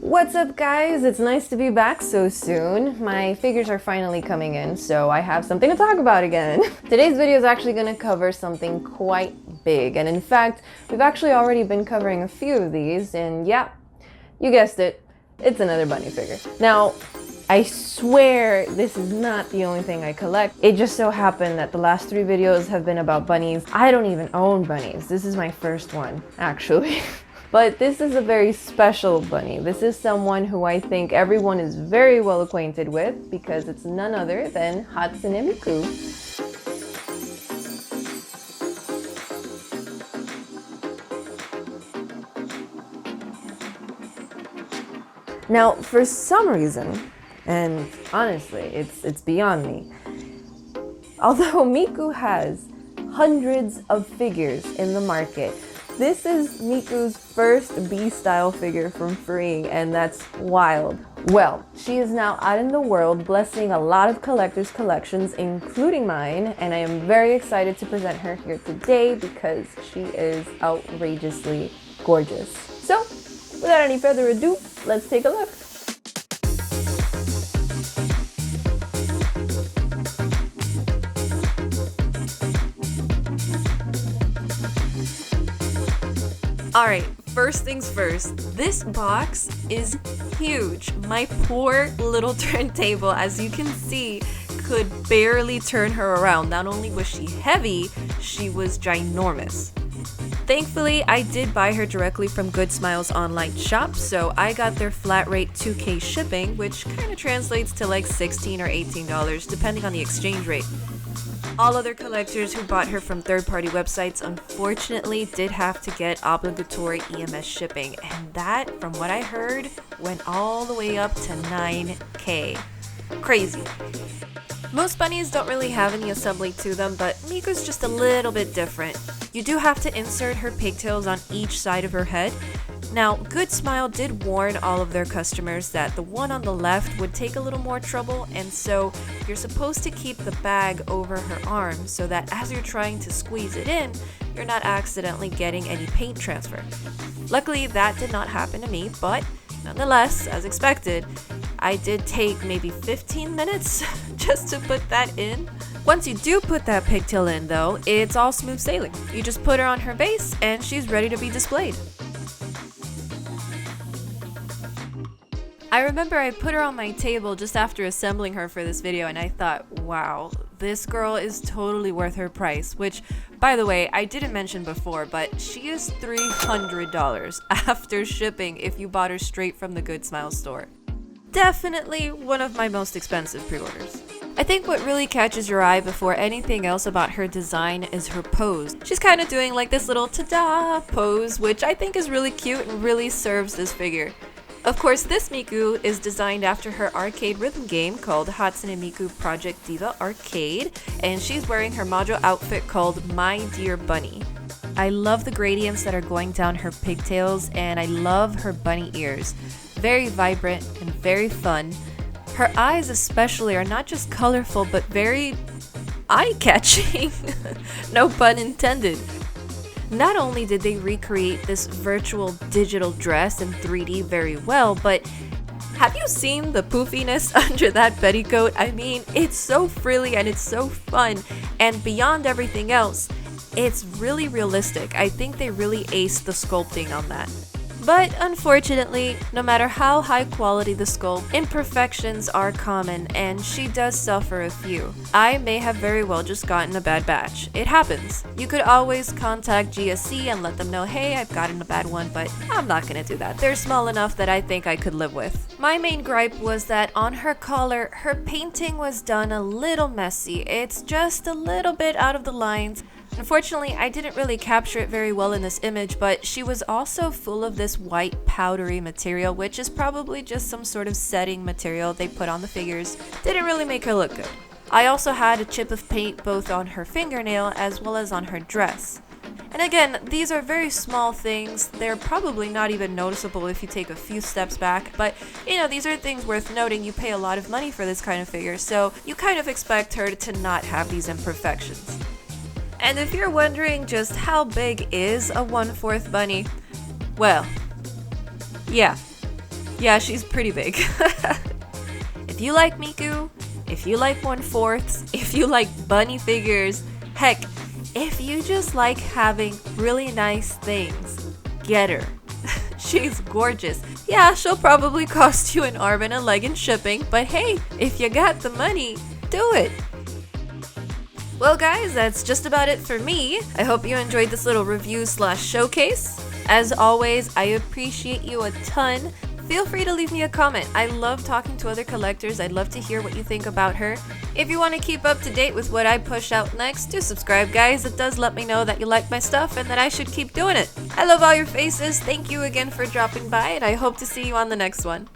What's up guys? It's nice to be back so soon. My figures are finally coming in, so I have something to talk about again. Today's video is actually going to cover something quite big, and in fact, we've actually already been covering a few of these, and yeah, you guessed it, it's another bunny figure. Now, I swear this is not the only thing I collect. It just so happened that the last 3 videos have been about bunnies. I don't even own bunnies. This is my first one, actually. But this is a very special bunny. This is someone who I think everyone is very well acquainted with because it's none other than Hatsune Miku. Now, for some reason, and honestly, it's beyond me, although Miku has hundreds of figures in the market, this is Miku's first B-style figure from Freeing, and that's wild. Well, she is now out in the world, blessing a lot of collectors' collections, including mine, and I am very excited to present her here today because she is outrageously gorgeous. So, without any further ado, let's take a look. Alright, first things first, this box is huge. My poor little turntable, as you can see, could barely turn her around. Not only was she heavy, she was ginormous. Thankfully, I did buy her directly from Good Smile's online shop, so I got their flat rate 2K shipping, which kind of translates to like $16 or $18 depending on the exchange rate. All other collectors who bought her from third-party websites unfortunately did have to get obligatory EMS shipping, and that, from what I heard, went all the way up to $9K. Crazy. Most bunnies don't really have any assembly to them, but Miku's just a little bit different. You do have to insert her pigtails on each side of her head. Now, Good Smile did warn all of their customers that the one on the left would take a little more trouble, and so you're supposed to keep the bag over her arm so that as you're trying to squeeze it in, you're not accidentally getting any paint transfer. Luckily, that did not happen to me, but nonetheless, as expected, I did take maybe 15 minutes just to put that in. Once you do put that pigtail in though, it's all smooth sailing. You just put her on her base and she's ready to be displayed. I remember I put her on my table just after assembling her for this video and I thought, wow, this girl is totally worth her price, which, by the way, I didn't mention before, but she is $300 after shipping if you bought her straight from the Good Smile store. Definitely one of my most expensive pre-orders. I think what really catches your eye before anything else about her design is her pose. She's kind of doing like this little ta-da pose, which I think is really cute and really serves this figure. Of course, this Miku is designed after her arcade rhythm game called Hatsune Miku Project Diva Arcade, and she's wearing her module outfit called My Dear Bunny. I love the gradients that are going down her pigtails, and I love her bunny ears. Very vibrant and very fun. Her eyes especially are not just colorful, but very eye-catching. No pun intended. Not only did they recreate this virtual digital dress in 3D very well, but have you seen the poofiness under that petticoat? I mean, it's so frilly and it's so fun, and beyond everything else, it's really realistic. I think they really aced the sculpting on that. But unfortunately, no matter how high quality the sculpt, imperfections are common and she does suffer a few. I may have very well just gotten a bad batch. It happens. You could always contact GSC and let them know, hey, I've gotten a bad one, but I'm not gonna do that. They're small enough that I think I could live with. My main gripe was that on her collar, her painting was done a little messy. It's just a little bit out of the lines. Unfortunately, I didn't really capture it very well in this image, but she was also full of this white powdery material, which is probably just some sort of setting material they put on the figures. Didn't really make her look good. I also had a chip of paint both on her fingernail as well as on her dress. And again, these are very small things. They're probably not even noticeable if you take a few steps back, but you know, these are things worth noting. You pay a lot of money for this kind of figure, so you kind of expect her to not have these imperfections. And if you're wondering just how big is a 1/4 bunny, well, yeah, Yeah, she's pretty big. If you like Miku, if you like 1/4, if you like bunny figures, heck, if you just like having really nice things, get her. She's gorgeous. Yeah, she'll probably cost you an arm and a leg in shipping, but hey, if you got the money, do it. Well guys, that's just about it for me. I hope you enjoyed this little review / showcase. As always, I appreciate you a ton. Feel free to leave me a comment. I love talking to other collectors. I'd love to hear what you think about her. If you want to keep up to date with what I push out next, do subscribe guys. It does let me know that you like my stuff and that I should keep doing it. I love all your faces. Thank you again for dropping by, and I hope to see you on the next one.